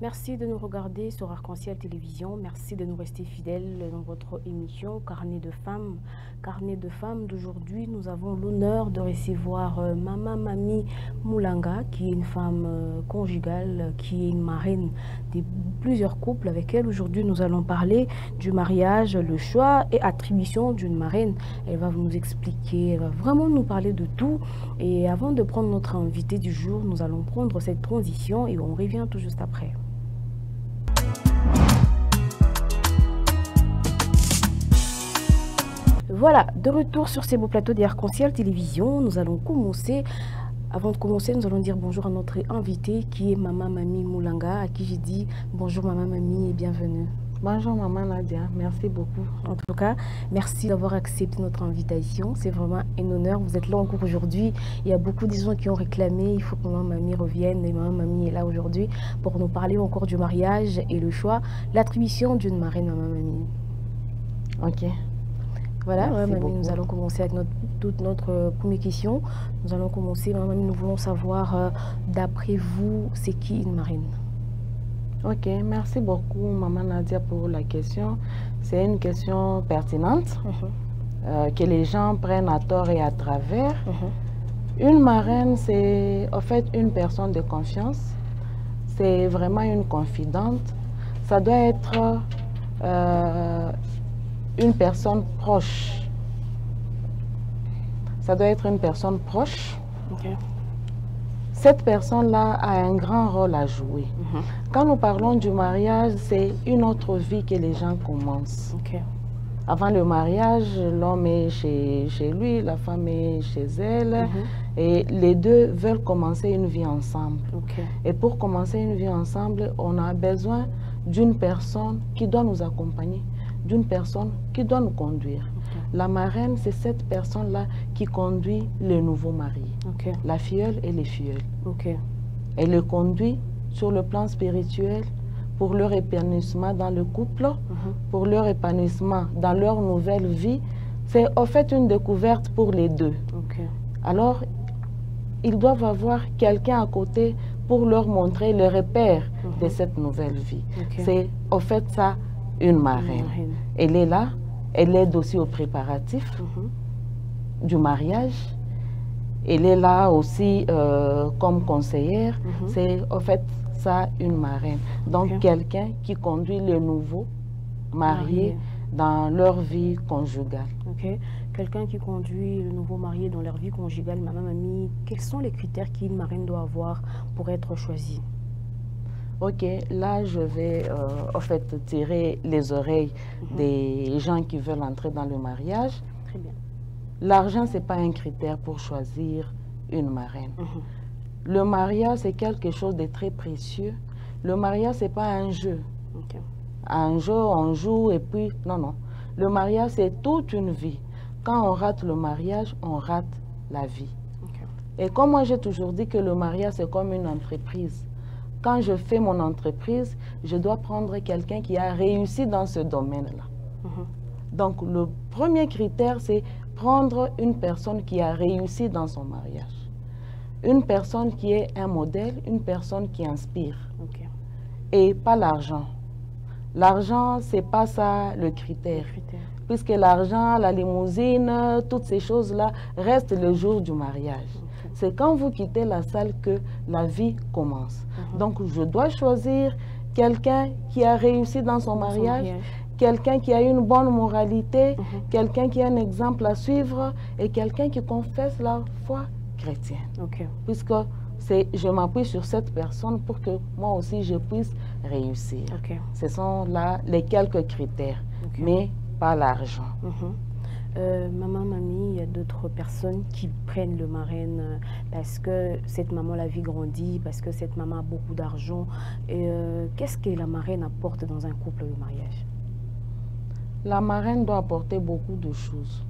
Merci de nous regarder sur Arc-en-Ciel Télévision. Merci de nous rester fidèles dans votre émission Carnet de femmes. Carnet de femmes d'aujourd'hui, nous avons l'honneur de recevoir Maman Mamie Moulanga, qui est une femme conjugale, qui est une marraine de plusieurs couples avec elle. Aujourd'hui, nous allons parler du mariage, le choix et attribution d'une marraine. Elle va nous expliquer, elle va vraiment nous parler de tout. Et avant de prendre notre invité du jour, nous allons prendre cette transition et on revient tout juste après. Voilà, de retour sur ces beaux plateaux d'Arc-en-Ciel Télévision, nous allons commencer. Avant de commencer, nous allons dire bonjour à notre invité qui est Maman Mamie Moulanga, à qui j'ai dit bonjour Maman Mamie et bienvenue. Bonjour Maman Nadia, merci beaucoup. En tout cas, merci d'avoir accepté notre invitation. C'est vraiment un honneur. Vous êtes là encore aujourd'hui. Il y a beaucoup de gens qui ont réclamé. Il faut que Maman Mamie revienne. Et Maman Mamie est là aujourd'hui pour nous parler encore du mariage et le choix, l'attribution d'une marraine Maman Mamie. Ok. Voilà, Maman Mamie, nous allons commencer avec toute notre première question. Nous allons commencer, Maman Mamie, nous voulons savoir, d'après vous, c'est qui une marraine? Ok, merci beaucoup Maman Nadia pour la question. C'est une question pertinente que les gens prennent à tort et à travers. Une marraine, c'est en fait une personne de confiance. C'est vraiment une confidente. Ça doit être une personne proche. Ça doit être une personne proche. Okay. Cette personne-là a un grand rôle à jouer. Quand nous parlons du mariage, c'est une autre vie que les gens commencent. Okay. Avant le mariage, l'homme est chez lui, la femme est chez elle, et les deux veulent commencer une vie ensemble. Okay. Et pour commencer une vie ensemble, on a besoin d'une personne qui doit nous accompagner, d'une personne qui doit nous conduire. La marraine, c'est cette personne-là qui conduit le nouveau marié, la filleule et les filleuls. Elle le conduit sur le plan spirituel pour leur épanouissement dans le couple, pour leur épanouissement dans leur nouvelle vie. C'est en fait une découverte pour les deux. Alors, ils doivent avoir quelqu'un à côté pour leur montrer le repère de cette nouvelle vie. C'est en fait ça, une marraine. Elle est là. Elle aide aussi aux préparatifs du mariage. Elle est là aussi comme conseillère. C'est en fait ça une marraine. Donc quelqu'un qui conduit le nouveau marié dans leur vie conjugale. Quelqu'un qui conduit le nouveau marié dans leur vie conjugale. Maman Mamie, quels sont les critères qu'une marraine doit avoir pour être choisie? Ok, là je vais en fait tirer les oreilles des gens qui veulent entrer dans le mariage. Très bien. L'argent, ce n'est pas un critère pour choisir une marraine. Le mariage, c'est quelque chose de très précieux. Le mariage, ce n'est pas un jeu. Un jeu, on joue et puis... Non, non. Le mariage, c'est toute une vie. Quand on rate le mariage, on rate la vie. Et comme moi, j'ai toujours dit que le mariage, c'est comme une entreprise. Quand je fais mon entreprise, je dois prendre quelqu'un qui a réussi dans ce domaine-là. Donc, le premier critère, c'est prendre une personne qui a réussi dans son mariage. Une personne qui est un modèle, une personne qui inspire. Et pas l'argent. L'argent, ce n'est pas ça le critère. Puisque l'argent, la limousine, toutes ces choses-là restent le jour du mariage. C'est quand vous quittez la salle que la vie commence. Donc, je dois choisir quelqu'un qui a réussi dans son mariage, quelqu'un qui a une bonne moralité, quelqu'un qui a un exemple à suivre et quelqu'un qui confesse la foi chrétienne. Puisque je m'appuie sur cette personne pour que moi aussi je puisse réussir. Ce sont là les quelques critères, mais pas l'argent. Maman Mamie, il y a d'autres personnes qui prennent le marraine parce que cette maman la vie grandit, parce que cette maman a beaucoup d'argent. Qu'est-ce que la marraine apporte dans un couple de mariage? La marraine doit apporter beaucoup de choses.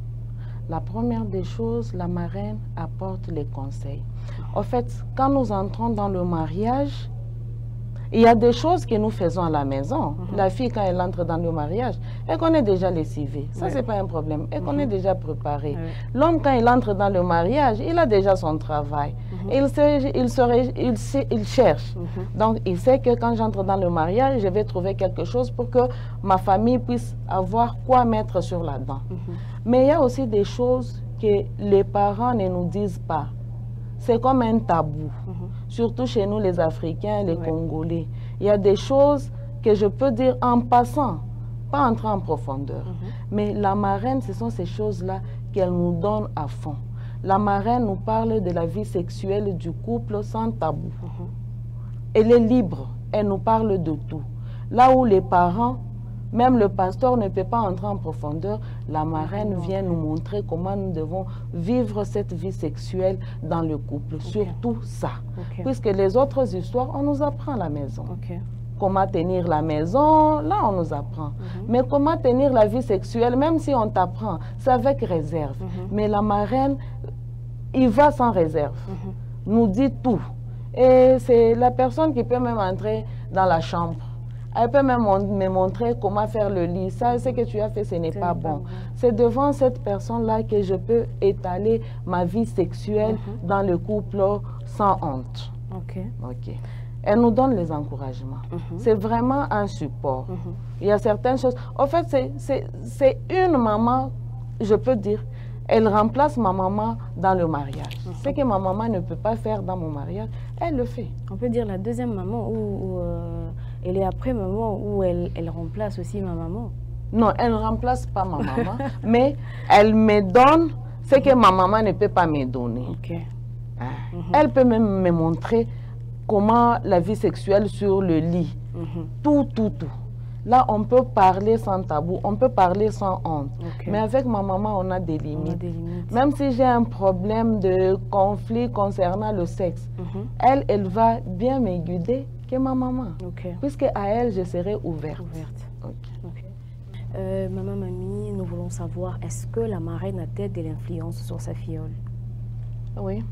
La première des choses, la marraine apporte les conseils. En fait, quand nous entrons dans le mariage, il y a des choses que nous faisons à la maison. La fille, quand elle entre dans le mariage, elle connaît déjà les CV. Ça, c'est pas un problème. Elle connaît déjà préparé. L'homme, quand il entre dans le mariage, il a déjà son travail. il cherche. Donc, il sait que quand j'entre dans le mariage, je vais trouver quelque chose pour que ma famille puisse avoir quoi mettre sur la dent. Mais il y a aussi des choses que les parents ne nous disent pas. C'est comme un tabou, surtout chez nous les Africains, les Congolais. Il y a des choses que je peux dire en passant, pas entrer en profondeur. Mais la marraine, ce sont ces choses-là qu'elle nous donne à fond. La marraine nous parle de la vie sexuelle du couple sans tabou. Elle est libre, elle nous parle de tout. Là où les parents, même le pasteur ne peut pas entrer en profondeur, la marraine vient nous montrer comment nous devons vivre cette vie sexuelle dans le couple. Surtout ça. Puisque les autres histoires, on nous apprend à la maison. Comment tenir la maison, là on nous apprend. Mais comment tenir la vie sexuelle, même si on t'apprend, c'est avec réserve. Mais la marraine, il va sans réserve. Nous dit tout. Et c'est la personne qui peut même entrer dans la chambre. Elle peut même me montrer comment faire le lit. Ça, ce que tu as fait, ce n'est pas bon. C'est devant cette personne-là que je peux étaler ma vie sexuelle dans le couple sans honte. Elle nous donne les encouragements. C'est vraiment un support. Il y a certaines choses. En fait, c'est une maman, je peux dire, elle remplace ma maman dans le mariage. Ce que ma maman ne peut pas faire dans mon mariage, elle le fait. On peut dire la deuxième maman où elle est après maman, où elle remplace aussi ma maman. Non, elle ne remplace pas ma maman, mais elle me donne ce que ma maman ne peut pas me donner. Elle peut même me montrer comment la vie sexuelle sur le lit. Tout. Là, on peut parler sans tabou, on peut parler sans honte. Mais avec ma maman, on a des limites. Même si j'ai un problème de conflit concernant le sexe, elle va bien me guider que ma maman. Puisque à elle, je serai ouverte. Maman, mamie, nous voulons savoir, est-ce que la marraine a-t-elle de l'influence sur sa fiole? Oui.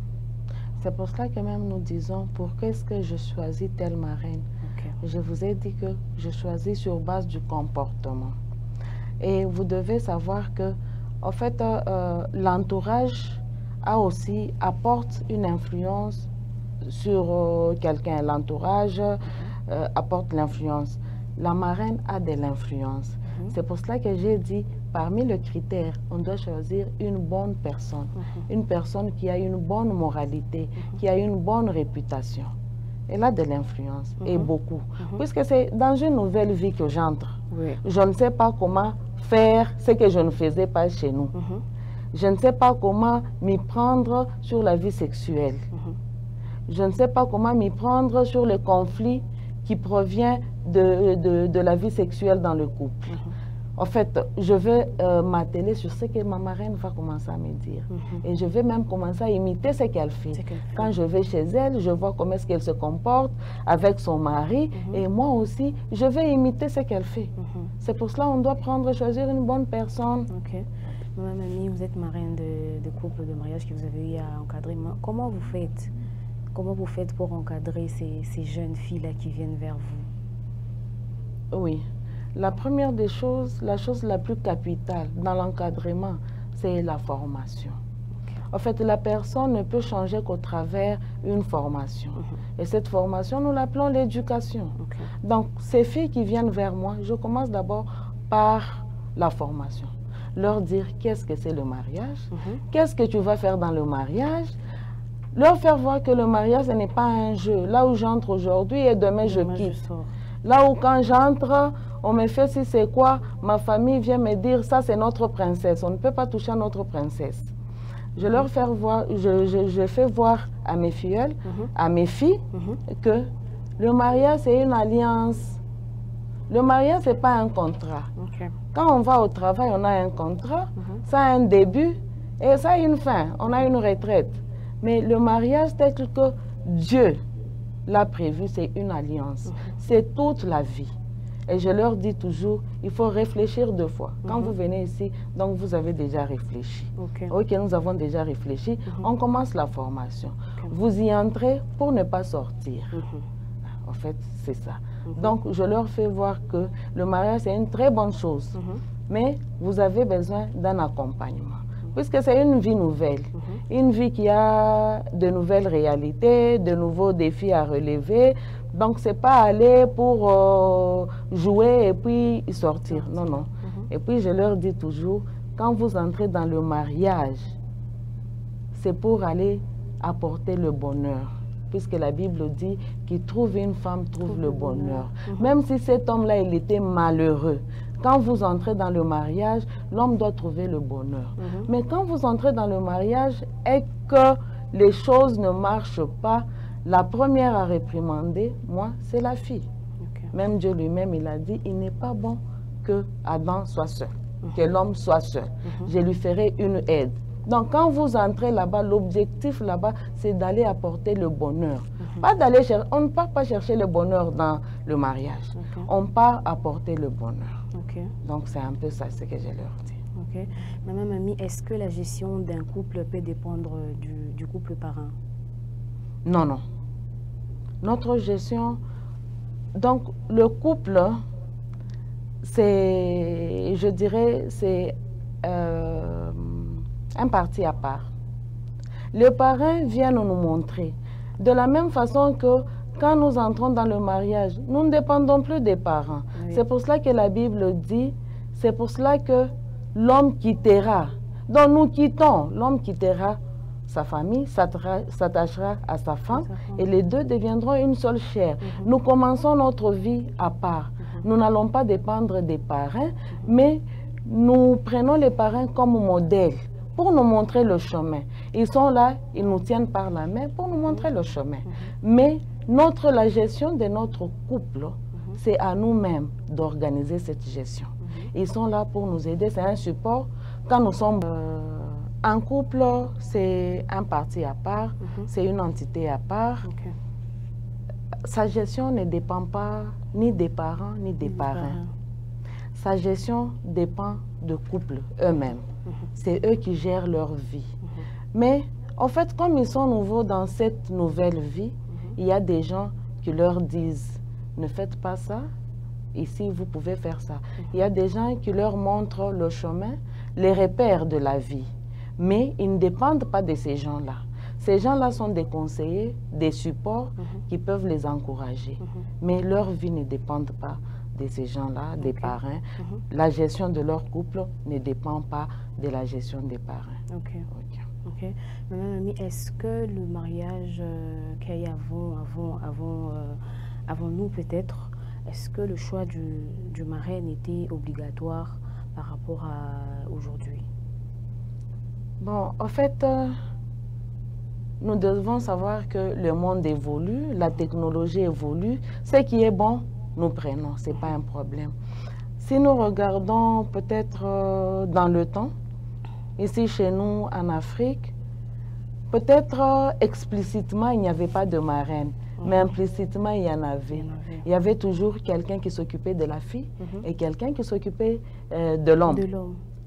C'est pour cela que même nous disons, pourquoi est-ce que je choisis telle marraine? Je vous ai dit que je choisis sur base du comportement. Et vous devez savoir que, en fait, l'entourage apporte une influence sur quelqu'un. L'entourage apporte l'influence. La marraine a de l'influence. C'est pour cela que j'ai dit, parmi les critères, on doit choisir une bonne personne. Une personne qui a une bonne moralité, qui a une bonne réputation. Elle a de l'influence, et beaucoup. Puisque c'est dans une nouvelle vie que j'entre. Je ne sais pas comment faire ce que je ne faisais pas chez nous. Je ne sais pas comment m'y prendre sur la vie sexuelle. Je ne sais pas comment m'y prendre sur les conflits qui proviennent de la vie sexuelle dans le couple. En fait, je vais m'atteler sur ce que ma marraine va commencer à me dire. Et je vais même commencer à imiter ce qu'elle fait. Quand je vais chez elle, je vois comment est-ce qu'elle se comporte avec son mari. Et moi aussi, je vais imiter ce qu'elle fait. C'est pour cela qu'on doit choisir une bonne personne. Maman, mamie, vous êtes marraine de couple de mariage que vous avez eu à encadrer. Comment vous faites? Comment vous faites pour encadrer ces jeunes filles-là qui viennent vers vous? Oui. La première des choses, la chose la plus capitale dans l'encadrement, c'est la formation. En fait, la personne ne peut changer qu'au travers d'une formation. Et cette formation, nous l'appelons l'éducation. Donc, ces filles qui viennent vers moi, je commence d'abord par la formation. Leur dire qu'est-ce que c'est le mariage, qu'est-ce que tu vas faire dans le mariage, leur faire voir que le mariage, ce n'est pas un jeu. Là où j'entre aujourd'hui et demain, je quitte. Là où quand j'entre, on me fait si c'est quoi, ma famille vient me dire ça c'est notre princesse, on ne peut pas toucher à notre princesse. Je leur fais voir, je fais voir à mes filles, à mes filles, que le mariage c'est une alliance. Le mariage c'est pas un contrat. Quand on va au travail, on a un contrat, ça a un début et ça a une fin, on a une retraite. Mais le mariage tel que Dieu l'a prévu, c'est une alliance. C'est toute la vie. Et je leur dis toujours, il faut réfléchir 2 fois. Quand vous venez ici, donc vous avez déjà réfléchi. Ok, nous avons déjà réfléchi. On commence la formation. Vous y entrez pour ne pas sortir. En fait, c'est ça. Donc, je leur fais voir que le mariage, c'est une très bonne chose. Mais vous avez besoin d'un accompagnement. puisque c'est une vie nouvelle. Une vie qui a de nouvelles réalités, de nouveaux défis à relever. Donc, ce n'est pas aller pour jouer et puis sortir. Non, non. Et puis, je leur dis toujours, quand vous entrez dans le mariage, c'est pour aller apporter le bonheur. Puisque la Bible dit qu'il trouve une femme, trouve le bonheur. Même si cet homme-là, il était malheureux. Quand vous entrez dans le mariage, l'homme doit trouver le bonheur. Mais quand vous entrez dans le mariage et que les choses ne marchent pas, la première à réprimander, moi, c'est la fille. Même Dieu lui-même, il a dit, il n'est pas bon que Adam soit seul, que l'homme soit seul. Je lui ferai une aide. Donc, quand vous entrez là-bas, l'objectif là-bas, c'est d'aller apporter le bonheur. Pas d'aller chercher, on ne part pas chercher le bonheur dans le mariage. On part apporter le bonheur. Donc, c'est un peu ça ce que je leur dis. Maman, mamie, est-ce que la gestion d'un couple peut dépendre du couple parent? Non, non. Notre gestion... Donc, le couple, c'est, je dirais, c'est un parti à part. Les parents viennent nous montrer. De la même façon que quand nous entrons dans le mariage, nous ne dépendons plus des parents. C'est pour cela que la Bible dit, c'est pour cela que l'homme quittera. Donc nous quittons, l'homme quittera sa famille, s'attachera à sa femme et les deux deviendront une seule chair. Nous commençons notre vie à part. Nous n'allons pas dépendre des parents, mais nous prenons les parents comme modèle pour nous montrer le chemin. Ils sont là, ils nous tiennent par la main pour nous montrer le chemin. Mais la gestion de notre couple, c'est à nous-mêmes d'organiser cette gestion. Ils sont là pour nous aider, c'est un support. Quand nous sommes en couple, c'est un parti à part, c'est une entité à part. Sa gestion ne dépend pas ni des parents ni des parrains. Sa gestion dépend de couple eux-mêmes. C'est eux qui gèrent leur vie. Mais en fait, comme ils sont nouveaux dans cette nouvelle vie, il y a des gens qui leur disent « ne faites pas ça, ici vous pouvez faire ça ». Il y a des gens qui leur montrent le chemin, les repères de la vie. Mais ils ne dépendent pas de ces gens-là. Ces gens-là sont des conseillers, des supports qui peuvent les encourager. Mais leur vie ne dépend pas de ces gens-là, des parrains. La gestion de leur couple ne dépend pas de la gestion des parrains. Maman, mamie, est-ce que le mariage qu'il y a avant nous peut-être, est-ce que le choix du marraine était obligatoire par rapport à aujourd'hui? Bon, en fait, nous devons savoir que le monde évolue, la technologie évolue. Ce qui est bon, nous prenons, ce n'est pas un problème. Si nous regardons peut-être dans le temps, ici chez nous en Afrique, peut-être explicitement il n'y avait pas de marraine, mais implicitement il y en avait. Il y avait toujours quelqu'un qui s'occupait de la fille et quelqu'un qui s'occupait de l'homme,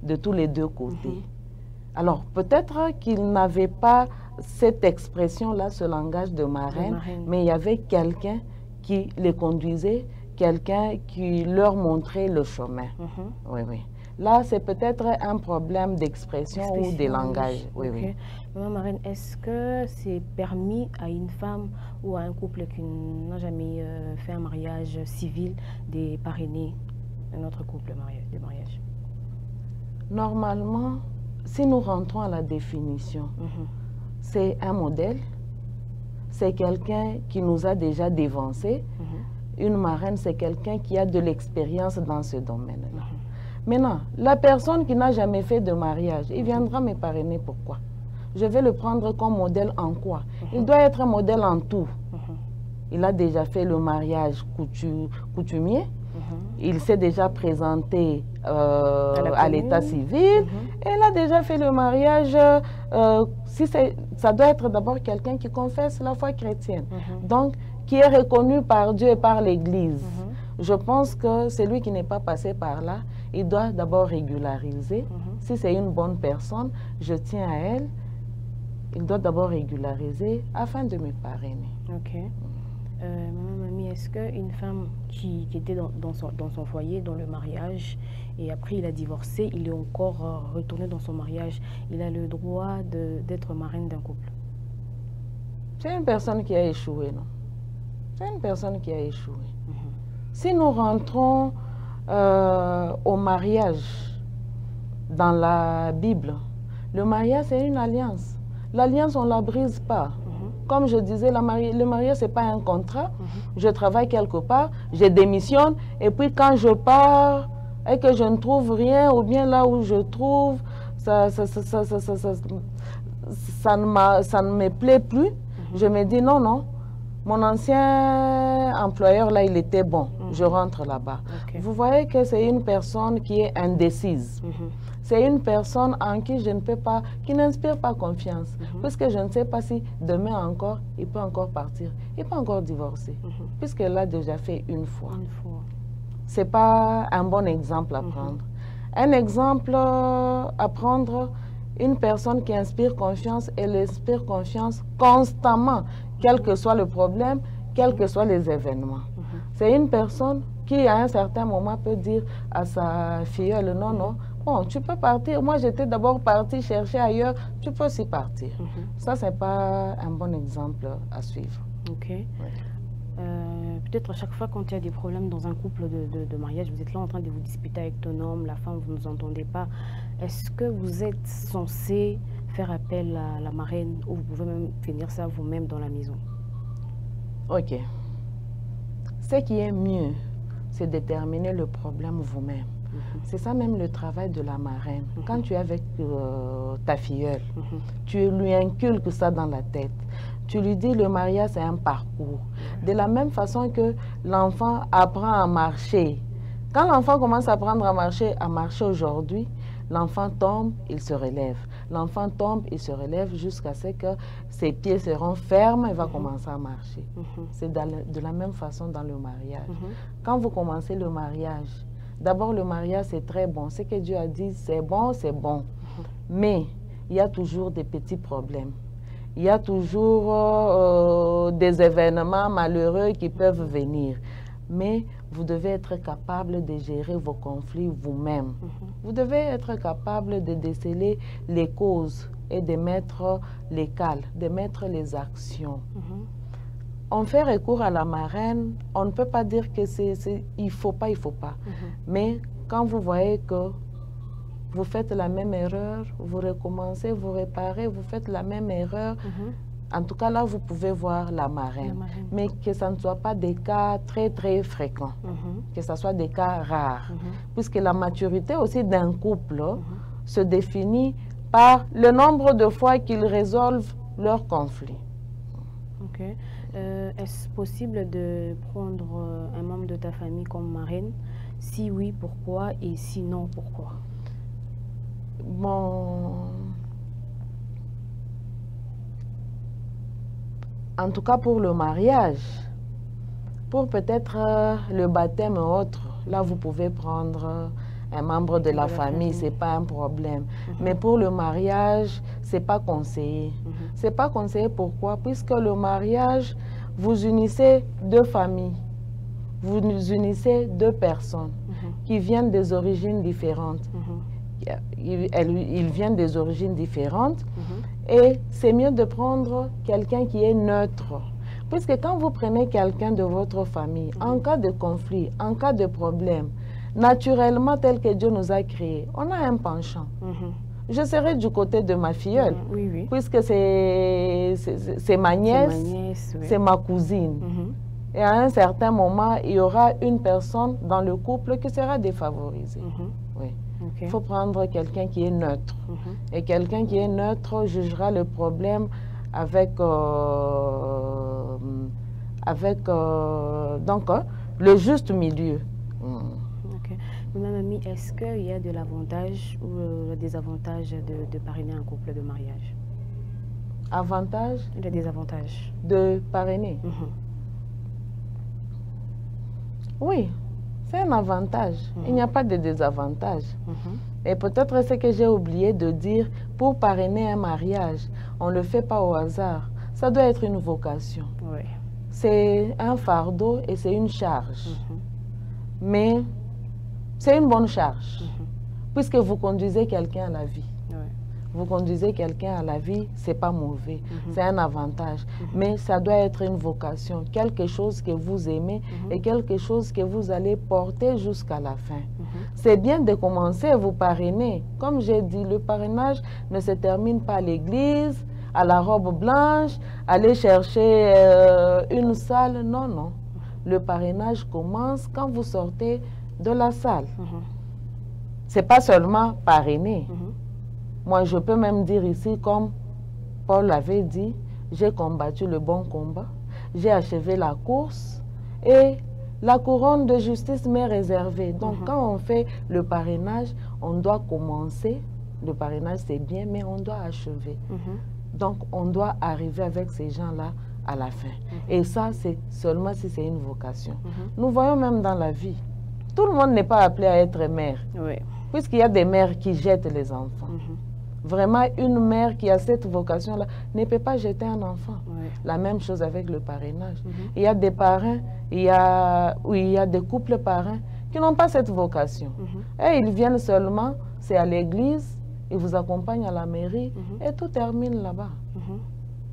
de tous les deux côtés. Alors peut-être qu'ils n'avaient pas cette expression-là, ce langage de marraine, mais il y avait quelqu'un qui les conduisait, quelqu'un qui leur montrait le chemin. Là, c'est peut-être un problème d'expression ou de langage. Maman marraine, est-ce que c'est permis à une femme ou à un couple qui n'a jamais fait un mariage civil de parrainer un autre couple de mariage? Normalement, si nous rentrons à la définition, c'est un modèle, c'est quelqu'un qui nous a déjà dévancé. Une marraine, c'est quelqu'un qui a de l'expérience dans ce domaine-là. Maintenant, la personne qui n'a jamais fait de mariage, il viendra me parrainer pourquoi? Je vais le prendre comme modèle en quoi? Il doit être un modèle en tout. Il a déjà fait le mariage coutumier. Il s'est déjà présenté à l'état civil. Et il a déjà fait le mariage. Ça doit être d'abord quelqu'un qui confesse la foi chrétienne. Donc, qui est reconnu par Dieu et par l'Église. Je pense que celui qui n'est pas passé par là, il doit d'abord régulariser. Si c'est une bonne personne, je tiens à elle. Il doit d'abord régulariser afin de me parrainer. Maman, mamie, est-ce qu'une femme qui était dans son foyer, dans le mariage, et après il a divorcé, il est encore retourné dans son mariage, il a le droit d'être marraine d'un couple? C'est une personne qui a échoué, non? C'est une personne qui a échoué. Si nous rentrons au mariage dans la Bible, le mariage c'est une alliance. L'alliance, on ne la brise pas. Comme je disais, le mariage, ce n'est pas un contrat. Je travaille quelque part, je démissionne, et puis quand je pars et que je ne trouve rien, ou bien là où je trouve, ça ne me plaît plus, je me dis non, non, mon ancien employeur, là, il était bon, je rentre là-bas. Vous voyez que c'est une personne qui est indécise. C'est une personne en qui je ne peux pas, qui n'inspire pas confiance. Puisque je ne sais pas si demain encore, il peut encore partir. Il peut encore divorcer. Puisqu'elle l'a déjà fait une fois. Ce n'est pas un bon exemple à prendre. Un exemple à prendre, une personne qui inspire confiance, elle inspire confiance constamment, quel que soit le problème, quels que soient les événements. C'est une personne qui, à un certain moment, peut dire à sa filleule, non, non, bon, tu peux partir. Moi, j'étais d'abord partie chercher ailleurs. Tu peux aussi partir. Ça, ce n'est pas un bon exemple à suivre. Ok. Ouais. Peut-être à chaque fois quand il y a des problèmes dans un couple de mariage, vous êtes là en train de vous disputer avec ton homme, la femme, vous ne vous entendez pas. Est-ce que vous êtes censé faire appel à la marraine ou vous pouvez même finir ça vous-même dans la maison? Ok. Ce qui est mieux, c'est déterminer le problème vous-même. C'est ça même le travail de la marraine. Quand tu es avec ta filleule, tu lui inculques ça dans la tête. Tu lui dis le mariage c'est un parcours. De la même façon que l'enfant apprend à marcher. Quand l'enfant commence à apprendre à marcher aujourd'hui, l'enfant tombe, il se relève. L'enfant tombe, il se relève jusqu'à ce que ses pieds seront fermes, il va commencer à marcher. C'est de la même façon dans le mariage. Quand vous commencez le mariage, d'abord le mariage c'est très bon. Ce que Dieu a dit c'est bon, c'est bon. Mais il y a toujours des petits problèmes. Il y a toujours des événements malheureux qui peuvent venir. Mais vous devez être capable de gérer vos conflits vous-même. Vous devez être capable de déceler les causes et de mettre les cales, de mettre les actions. On fait recours à la marraine, on ne peut pas dire que il faut pas. Mais quand vous voyez que vous faites la même erreur, vous recommencez, vous réparez, vous faites la même erreur. En tout cas, là, vous pouvez voir la marraine. Mais que ça ne soit pas des cas très, très fréquents. Que ce soit des cas rares. Puisque la maturité aussi d'un couple se définit par le nombre de fois qu'ils résolvent leurs conflits. Ok. Est-ce possible de prendre un membre de ta famille comme marraine? Si oui, pourquoi? Et sinon, pourquoi? Bon, en tout cas pour le mariage, pour peut-être le baptême ou autre, là vous pouvez prendre un membre de la famille, c'est pas un problème. Mais pour le mariage, c'est pas conseillé. C'est pas conseillé pourquoi? Puisque le mariage, vous unissez deux familles, vous unissez deux personnes qui viennent des origines différentes. Ils viennent des origines différentes et c'est mieux de prendre quelqu'un qui est neutre. Puisque quand vous prenez quelqu'un de votre famille, en cas de conflit, en cas de problème, naturellement tel que Dieu nous a créés, on a un penchant. Je serai du côté de ma filleule, puisque c'est ma nièce, c'est ma cousine. Et à un certain moment, il y aura une personne dans le couple qui sera défavorisée. Il faut prendre quelqu'un qui est neutre. Et quelqu'un qui est neutre jugera le problème avec, donc, le juste milieu. Mamie, est-ce qu'il y a de l'avantage ou des avantages de parrainer un couple de mariage? Avantage? Il y a des avantages. De parrainer? Oui. C'est un avantage. Il n'y a pas de désavantage. Et peut-être ce que j'ai oublié de dire, pour parrainer un mariage, on ne le fait pas au hasard. Ça doit être une vocation. c'est un fardeau et c'est une charge. Mais c'est une bonne charge, puisque vous conduisez quelqu'un à la vie. Vous conduisez quelqu'un à la vie, c'est pas mauvais, c'est un avantage. Mais ça doit être une vocation, quelque chose que vous aimez et quelque chose que vous allez porter jusqu'à la fin. C'est bien de commencer à vous parrainer. Comme j'ai dit, le parrainage ne se termine pas à l'église, à la robe blanche, aller chercher une salle. Non, non. Le parrainage commence quand vous sortez de la salle. C'est pas seulement parrainer. Moi, je peux même dire ici, comme Paul avait dit, j'ai combattu le bon combat, j'ai achevé la course et la couronne de justice m'est réservée. Donc, quand on fait le parrainage, on doit commencer. Le parrainage, c'est bien, mais on doit achever. Donc, on doit arriver avec ces gens-là à la fin. Et ça, c'est seulement si c'est une vocation. Nous voyons même dans la vie, tout le monde n'est pas appelé à être mère. Puisqu'il y a des mères qui jettent les enfants. Vraiment, une mère qui a cette vocation-là ne peut pas jeter un enfant. La même chose avec le parrainage. Il y a des parrains, il y a des couples parrains qui n'ont pas cette vocation. Et ils viennent seulement, c'est à l'église, ils vous accompagnent à la mairie et tout termine là-bas.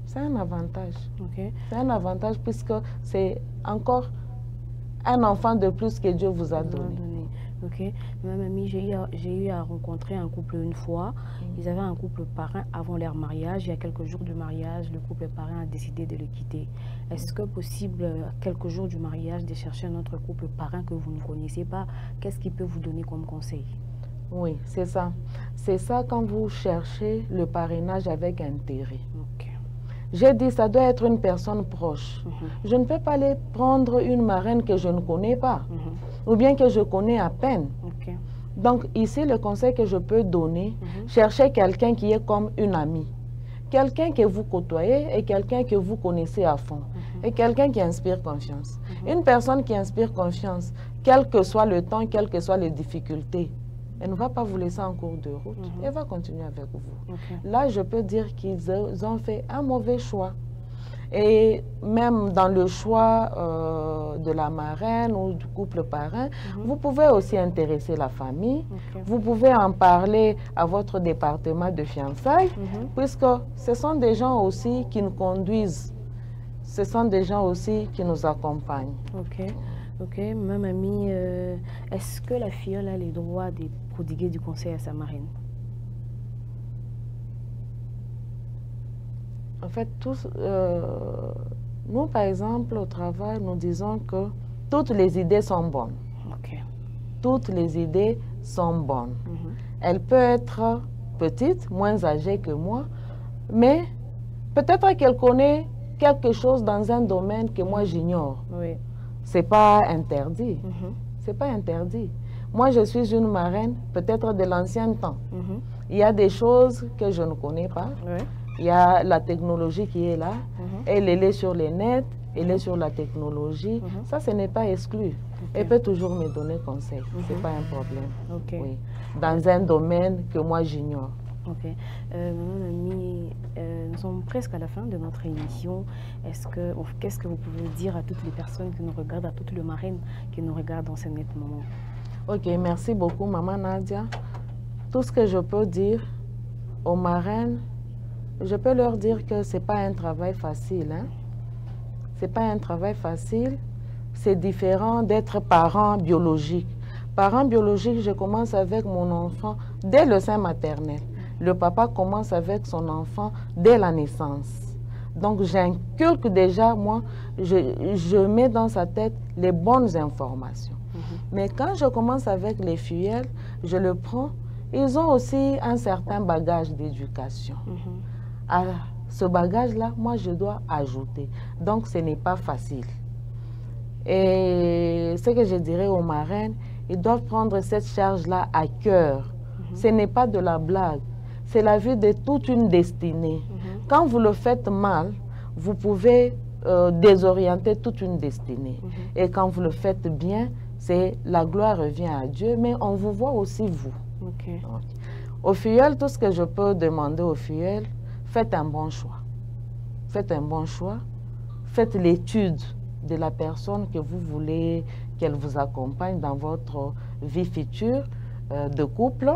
C'est un avantage. C'est un avantage puisque c'est encore un enfant de plus que Dieu vous a donné. Ok, ma mamie, j'ai eu à rencontrer un couple une fois. Ils avaient un couple parrain avant leur mariage. Il y a quelques jours du mariage, le couple parrain a décidé de le quitter. Est-ce que possible, quelques jours du mariage, de chercher un autre couple parrain que vous ne connaissez pas? Qu'est-ce qu'il peut vous donner comme conseil? Oui, c'est ça. C'est ça quand vous cherchez le parrainage avec intérêt. J'ai dit, ça doit être une personne proche. Je ne peux pas aller prendre une marraine que je ne connais pas, ou bien que je connais à peine. Donc ici, le conseil que je peux donner, cherchez quelqu'un qui est comme une amie. Quelqu'un que vous côtoyez et quelqu'un que vous connaissez à fond. Et quelqu'un qui inspire confiance. Une personne qui inspire confiance, quel que soit le temps, quelles que soient les difficultés, elle ne va pas vous laisser en cours de route. Elle va continuer avec vous. Là, je peux dire qu'ils ont fait un mauvais choix. Et même dans le choix de la marraine ou du couple parrain, vous pouvez aussi intéresser la famille. Vous pouvez en parler à votre département de fiançailles, puisque ce sont des gens aussi qui nous conduisent. Ce sont des gens aussi qui nous accompagnent. Ok, ma mamie, est-ce que la filleule a les droits de prodiguer du conseil à sa marraine? En fait, nous, par exemple, au travail, nous disons que toutes les idées sont bonnes. Toutes les idées sont bonnes. Elle peut être petite, moins âgée que moi, mais peut-être qu'elle connaît quelque chose dans un domaine que moi j'ignore. C'est pas interdit. C'est pas interdit. Moi, je suis une marraine, peut-être de l'ancien temps. Il y a des choses que je ne connais pas. Il y a la technologie qui est là. Elle est sur les nets, elle est sur la technologie. Ça, ce n'est pas exclu. Elle peut toujours me donner conseil. Ce n'est pas un problème. Oui. Dans un domaine que moi j'ignore. Maman Mamie, nous sommes presque à la fin de notre émission. Qu'est-ce que vous pouvez dire à toutes les personnes qui nous regardent, à toutes les marraines qui nous regardent en ce moment? Merci beaucoup, Maman Nadia. Tout ce que je peux dire aux marraines, je peux leur dire que ce n'est pas un travail facile. Ce n'est pas un travail facile. C'est différent d'être parent biologique. Parent biologique, je commence avec mon enfant dès le sein maternel. Le papa commence avec son enfant dès la naissance. Donc, j'inculque déjà, moi, je mets dans sa tête les bonnes informations. Mais quand je commence avec les fillettes, je le prends, ils ont aussi un certain bagage d'éducation. À ce bagage-là, moi, je dois ajouter. Donc, ce n'est pas facile. Et ce que je dirais aux marraines, ils doivent prendre cette charge-là à cœur. Ce n'est pas de la blague. C'est la vie de toute une destinée. Quand vous le faites mal, vous pouvez désorienter toute une destinée. Et quand vous le faites bien, la gloire revient à Dieu, mais on vous voit aussi vous. Aux filleuls, tout ce que je peux demander aux filleuls, faites un bon choix. Faites un bon choix. faites l'étude de la personne que vous voulez qu'elle vous accompagne dans votre vie future de couple.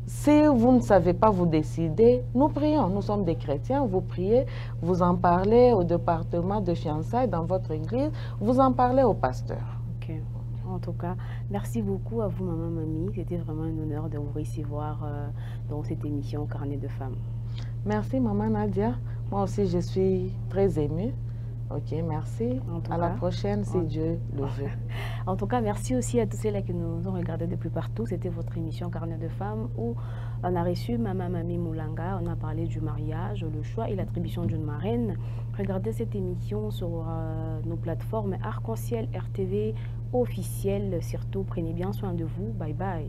Si vous ne savez pas vous décider, nous prions. Nous sommes des chrétiens, vous priez, vous en parlez au département de fiançailles dans votre église, vous en parlez au pasteur. Ok. En tout cas, merci beaucoup à vous, Maman Mamie. C'était vraiment un honneur de vous recevoir dans cette émission Carnet de femmes. Merci, Maman Nadia. Moi aussi, je suis très émue. Ok, merci. À la prochaine, si Dieu le veut. En tout cas, merci aussi à tous ceux-là qui nous ont regardés depuis partout. C'était votre émission Carnet de femmes où on a reçu Maman Mamie Moulanga. On a parlé du mariage, le choix et l'attribution d'une marraine. Regardez cette émission sur nos plateformes Arc-en-Ciel RTV officiel. Surtout, prenez bien soin de vous. Bye bye.